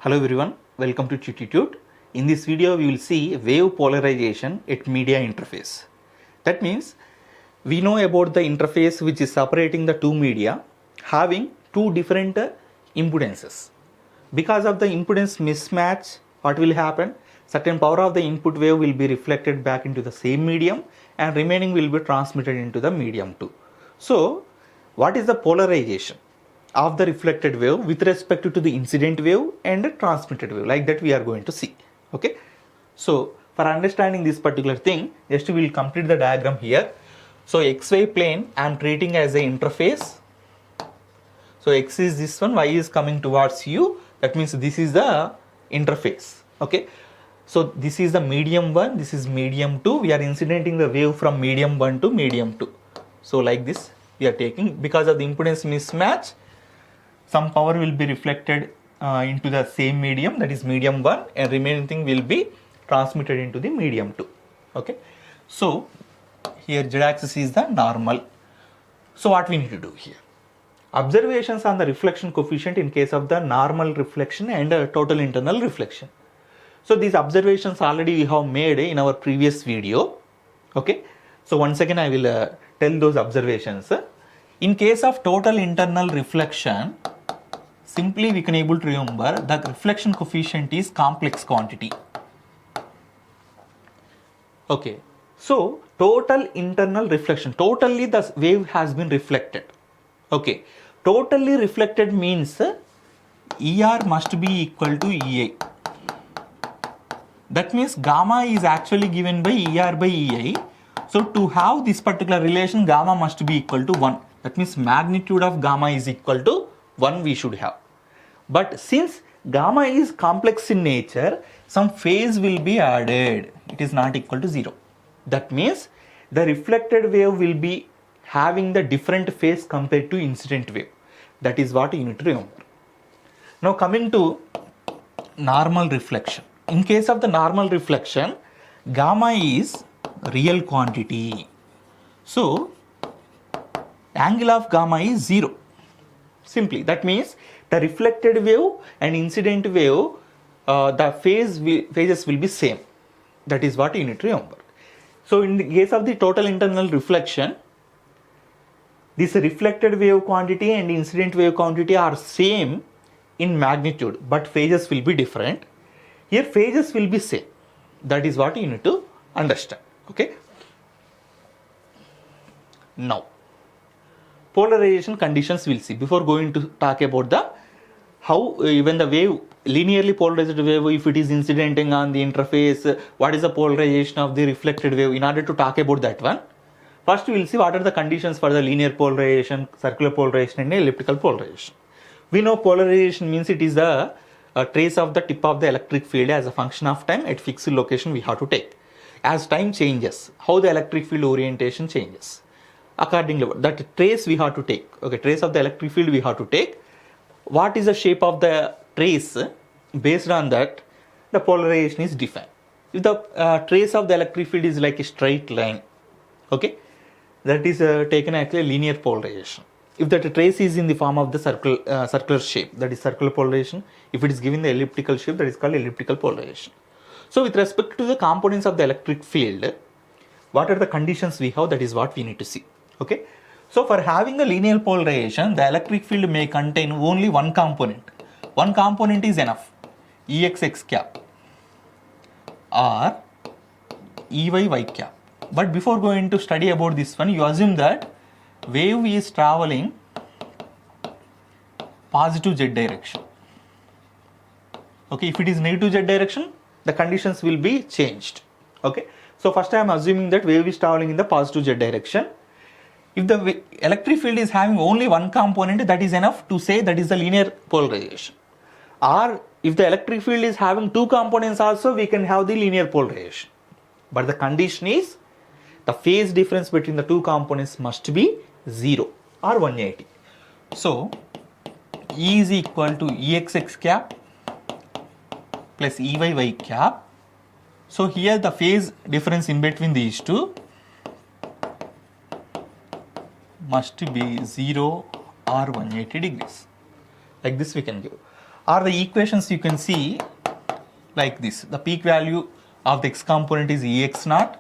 Hello everyone, welcome to Tuteetute. In this video we will see wave polarization at media interface. That means we know about the interface which is separating the two media having two different impedances. Because of the impedance mismatch, what will happen? Certain power of the input wave will be reflected back into the same medium and remaining will be transmitted into the medium 2. So what is the polarization of the reflected wave with respect to the incident wave and the transmitted wave? Like that we are going to see. Okay, so for understanding this particular thing, just we will complete the diagram here. So xy plane I am treating as an interface. So x is this one, y is coming towards you, that means this is the interface. Okay, so this is the medium 1, this is medium 2, we are incidenting the wave from medium 1 to medium 2. So like this we are taking, because of the impedance mismatch, some power will be reflected into the same medium, that is medium 1, and remaining thing will be transmitted into the medium 2. Okay, so here z-axis is the normal. So what we need to do here? Observations on the reflection coefficient in case of the normal reflection and total internal reflection. So these observations already we have made in our previous video. Okay, so once again I will tell those observations. In case of total internal reflection, simply we can able to remember the reflection coefficient is complex quantity. Okay, so total internal reflection, totally the wave has been reflected. Okay, totally reflected means ER must be equal to EI. That means gamma is actually given by ER by EI. So to have this particular relation, gamma must be equal to 1. That means magnitude of gamma is equal to 1 we should have. But since gamma is complex in nature, some phase will be added. It is not equal to 0. That means the reflected wave will be having the different phase compared to incident wave. That is what you need to remember. Now coming to normal reflection. In case of the normal reflection, gamma is real quantity. So angle of gamma is 0. Simply, that means the reflected wave and incident wave, the phases will be same. That is what you need to remember. So in the case of the total internal reflection, this reflected wave quantity and incident wave quantity are same in magnitude, but phases will be different. Here phases will be same. That is what you need to understand. Okay. Now, polarization conditions we'll see. Before going to talk about the how even the wave, linearly polarized wave, if it is incidenting on the interface, what is the polarization of the reflected wave? In order to talk about that one, first we will see what are the conditions for the linear polarization, circular polarization and elliptical polarization. We know polarization means it is a trace of the tip of the electric field as a function of time at fixed location we have to take. As time changes, how the electric field orientation changes. Accordingly, that trace we have to take. Okay, trace of the electric field we have to take. What is the shape of the trace? Based on that, the polarization is defined. If the trace of the electric field is like a straight line, okay, that is taken actually linear polarization. If that trace is in the form of the circular shape, that is circular polarization. If it is given the elliptical shape, that is called elliptical polarization. So with respect to the components of the electric field, what are the conditions we have? That is what we need to see. Okay, so for having the linear polarization, the electric field may contain only one component. One component is enough, EXX cap or EYY cap. But before going to study about this one, you assume that wave is traveling positive z direction. Okay, if it is negative z direction, the conditions will be changed. Okay, so first I am assuming that wave is traveling in the positive z direction. If the electric field is having only one component, that is enough to say that is the linear polarization. Or if the electric field is having two components also, we can have the linear polarization. But the condition is the phase difference between the two components must be 0 or 180. So E is equal to EXX cap plus EYY cap. So here the phase difference in between these two must be 0 or 180 degrees. Like this we can give. or the equations you can see like this. The peak value of the x component is Ex naught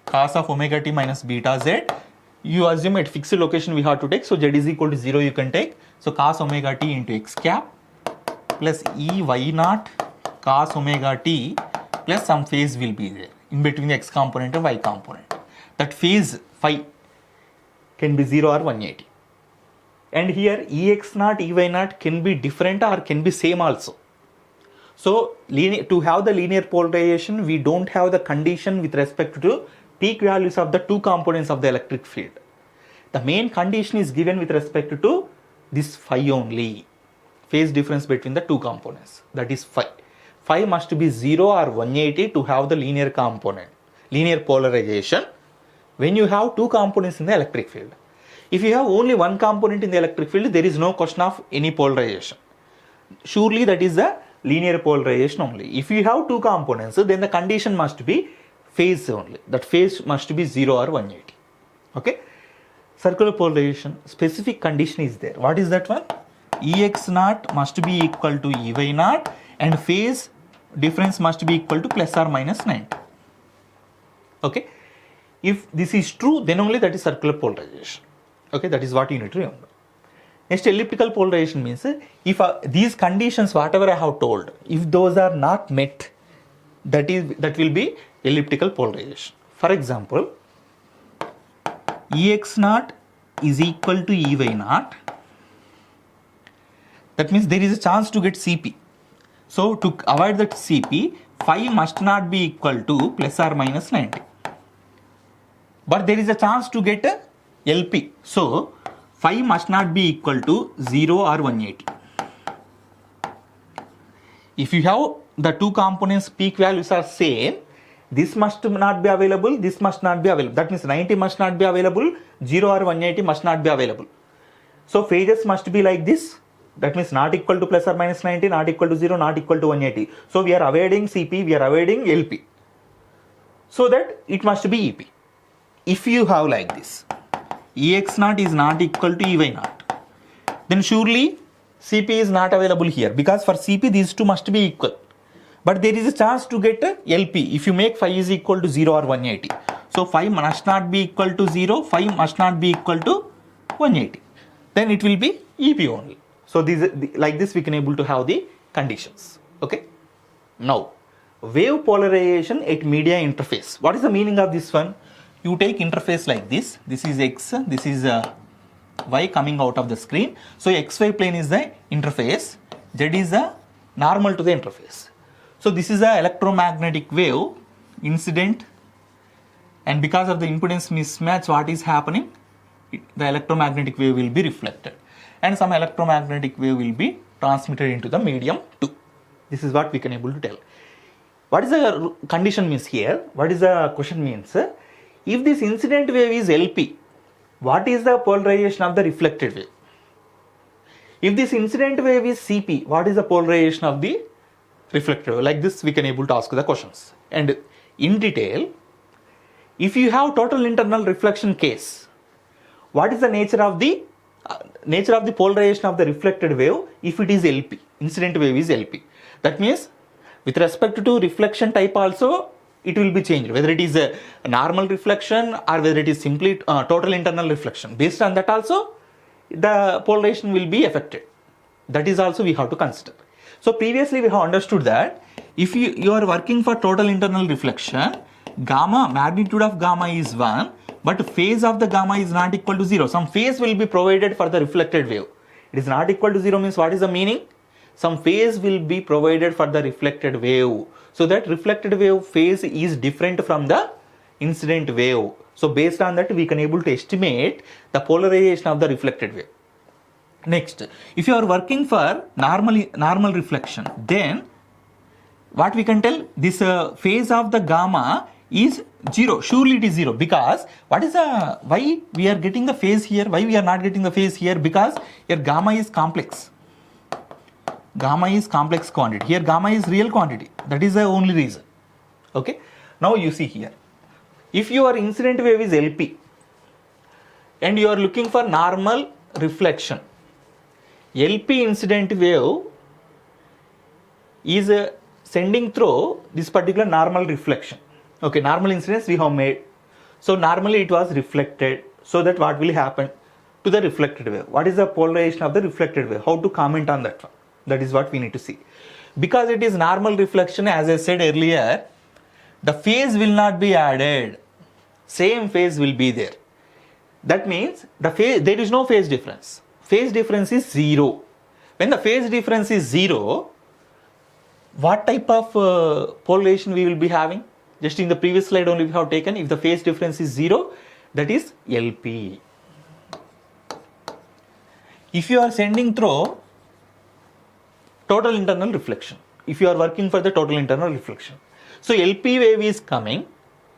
cos of omega t minus beta z. You assume at fixed location we have to take, so z is equal to 0 you can take. So cos omega t into x cap plus Ey naught cos omega t plus some phase will be there in between the x component and y component. That phase phi can be 0 or 180. And here Ex naught, Ey naught can be different or can be same also. So to have the linear polarization, we don't have the condition with respect to peak values of the two components of the electric field. The main condition is given with respect to this phi only, phase difference between the two components, that is phi. Phi must be 0 or 180 to have the linear component, linear polarization when you have two components in the electric field. If you have only one component in the electric field, there is no question of any polarization. Surely that is the linear polarization only. If you have two components, then the condition must be phase only. That phase must be 0 or 180. Okay. Circular polarization, specific condition is there. What is that one? Ex naught must be equal to Ey naught and phase difference must be equal to plus or minus 90. Okay. If this is true, then only that is circular polarization. Okay, that is what you need to remember. Next, elliptical polarization means if these conditions, whatever I have told, if those are not met, that will be elliptical polarization. For example, Ex naught is equal to Ey naught. That means there is a chance to get Cp. So to avoid that Cp, phi must not be equal to plus or minus 90. But there is a chance to get a LP. So phi must not be equal to 0 or 180. If you have the two components peak values are same, this must not be available, this must not be available. That means 90 must not be available, 0 or 180 must not be available. So phases must be like this. That means not equal to plus or minus 90, not equal to 0, not equal to 180. So we are avoiding Cp, we are avoiding LP. So that it must be EP. If you have like this, Ex naught is not equal to Ey naught, then surely Cp is not available here, because for Cp these two must be equal. But there is a chance to get a LP if you make phi is equal to 0 or 180. So phi must not be equal to 0, phi must not be equal to 180. Then it will be EP only. So like this we can able to have the conditions. Okay. Now, wave polarization at media interface. What is the meaning of this one? You take interface like this. This is X, this is Y coming out of the screen. So XY plane is the interface. Z is the normal to the interface. So this is a electromagnetic wave incident, and because of the impedance mismatch, what is happening? The electromagnetic wave will be reflected and some electromagnetic wave will be transmitted into the medium too. This is what we can able to tell. What is the condition means here? What is the question means? If this incident wave is LP, what is the polarization of the reflected wave? If this incident wave is CP, what is the polarization of the reflected wave? Like this we can able to ask the questions. And in detail, if you have total internal reflection case, what is the nature of the polarization of the reflected wave if it is LP? Incident wave is LP. That means with respect to reflection type also it will be changed, whether it is a normal reflection or whether it is simply total internal reflection. Based on that also the polarization will be affected. That is also we have to consider. So previously we have understood that if you are working for total internal reflection, gamma, magnitude of gamma is 1, but phase of the gamma is not equal to 0. Some phase will be provided for the reflected wave. It is not equal to 0 means what is the meaning? Some phase will be provided for the reflected wave. So that reflected wave phase is different from the incident wave. So based on that we can able to estimate the polarization of the reflected wave. Next, if you are working for normal reflection, then what we can tell, this phase of the gamma is 0. Surely it is 0, because what is the, why we are getting the phase here, why we are not getting the phase here? Because here gamma is complex. Gamma is complex quantity. Here gamma is real quantity. That is the only reason. Okay. Now you see here, if your incident wave is LP and you are looking for normal reflection, LP incident wave is sending through this particular normal reflection. Okay, normal incidence we have made. So normally it was reflected. So that what will happen to the reflected wave? What is the polarization of the reflected wave? How to comment on that one? That is what we need to see. Because it is normal reflection, as I said earlier, the phase will not be added. Same phase will be there. That means there is no phase difference. Phase difference is 0. When the phase difference is 0, what type of polarization we will be having? Just in the previous slide only we have taken, if the phase difference is 0, that is LP. If you are sending through total internal reflection, if you are working for the total internal reflection, so LP wave is coming,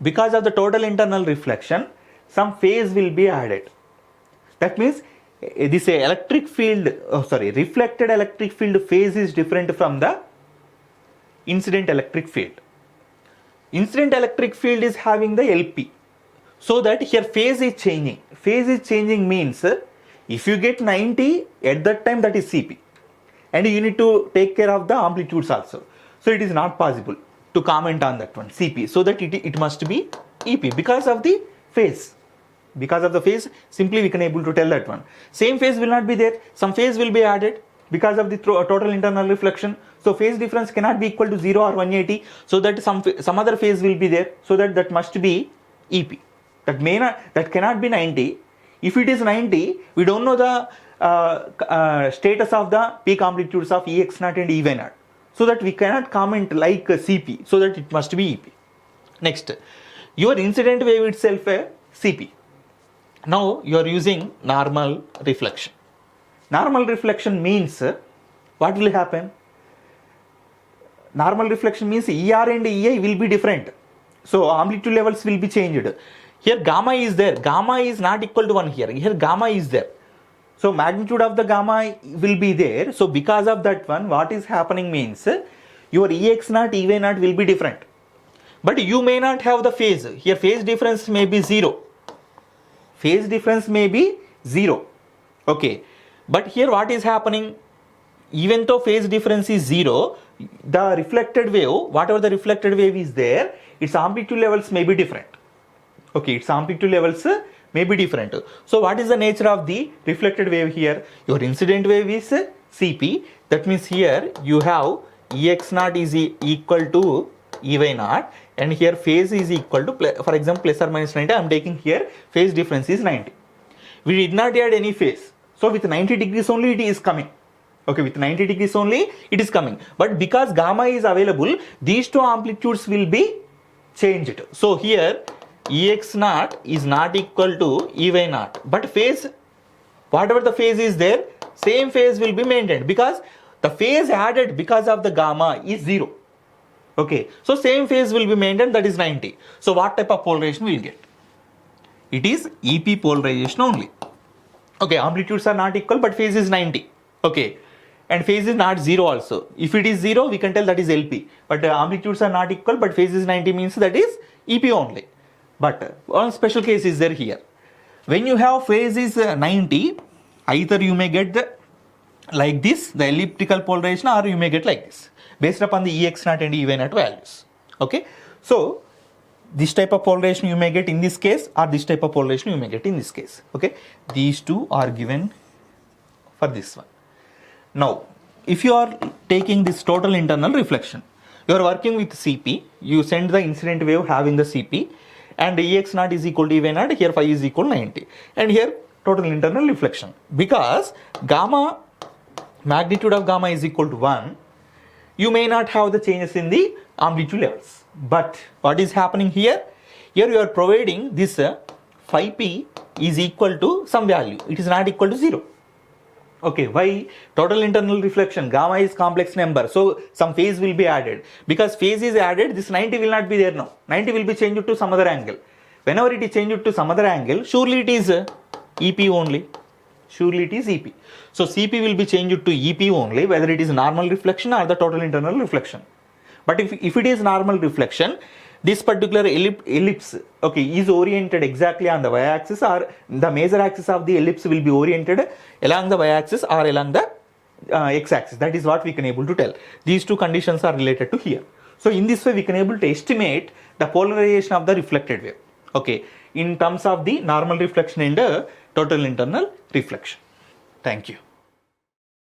because of the total internal reflection, some phase will be added. That means this electric field, reflected electric field phase is different from the incident electric field. Incident electric field is having the LP. So that here phase is changing. Phase is changing means if you get 90 at that time, that is CP. And you need to take care of the amplitudes also. So it is not possible to comment on that one, CP. So that it must be EP because of the phase. Because of the phase, simply we can able to tell that one. Same phase will not be there. Some phase will be added because of the total internal reflection. So phase difference cannot be equal to 0 or 180. So that some other phase will be there. So that must be EP. That cannot be 90. If it is 90, we don't know the status of the peak amplitudes of EX0 and EY0. So that we cannot comment like CP. So that it must be EP. Next, your incident wave itself CP. Now you are using normal reflection. Normal reflection means what will happen? Normal reflection means ER and EI will be different. So amplitude levels will be changed. Here gamma is there. Gamma is not equal to 1 here. Here gamma is there. So magnitude of the gamma will be there. So because of that one, what is happening means your EX0, EY0 will be different. But you may not have the phase. Here phase difference may be 0. Phase difference may be 0. Okay. But here what is happening? Even though phase difference is 0, the reflected wave, whatever the reflected wave is there, its amplitude levels may be different. Okay, its amplitude levels may be different. So what is the nature of the reflected wave here? Your incident wave is CP. That means here you have EX0 is equal to EY0 and here phase is equal to, for example, plus or minus 90. I am taking here phase difference is 90. We did not add any phase. So with 90 degrees only it is coming. Okay, with 90 degrees only it is coming. But because gamma is available, these two amplitudes will be changed. So here EX0 is not equal to EY0. But phase, whatever the phase is there, same phase will be maintained because the phase added because of the gamma is 0. Okay, so same phase will be maintained, that is 90. So what type of polarization we will get? It is EP polarization only. Okay, amplitudes are not equal but phase is 90. Okay, and phase is not 0 also. If it is 0, we can tell that is LP. But amplitudes are not equal but phase is 90 means that is EP only. But one special case is there here. When you have phase is 90, either you may get like this, the elliptical polarization, or you may get like this, based upon the EX0 and EY0 values. Okay, so this type of polarization you may get in this case, or this type of polarization you may get in this case. Okay, these two are given for this one. Now, if you are taking this total internal reflection, you are working with CP, you send the incident wave having the CP, and EX0 is equal to EY0, here phi is equal to 90, and here total internal reflection. Because gamma, magnitude of gamma is equal to 1, you may not have the changes in the amplitude levels. But what is happening here? Here you are providing this phi p is equal to some value. It is not equal to 0. Okay, why? Total internal reflection, gamma is complex number, so some phase will be added. Because phase is added, this 90 will not be there now. 90 will be changed to some other angle. Whenever it is changed to some other angle, surely it is EP only. Surely it is EP. So CP will be changed to EP only, whether it is normal reflection or the total internal reflection. But if it is normal reflection, this particular ellipse, okay, is oriented exactly on the y-axis, or the major axis of the ellipse will be oriented along the y-axis or along the x-axis. That is what we can able to tell. These two conditions are related to here. So in this way we can able to estimate the polarization of the reflected wave, okay, in terms of the normal reflection and total internal reflection. Thank you.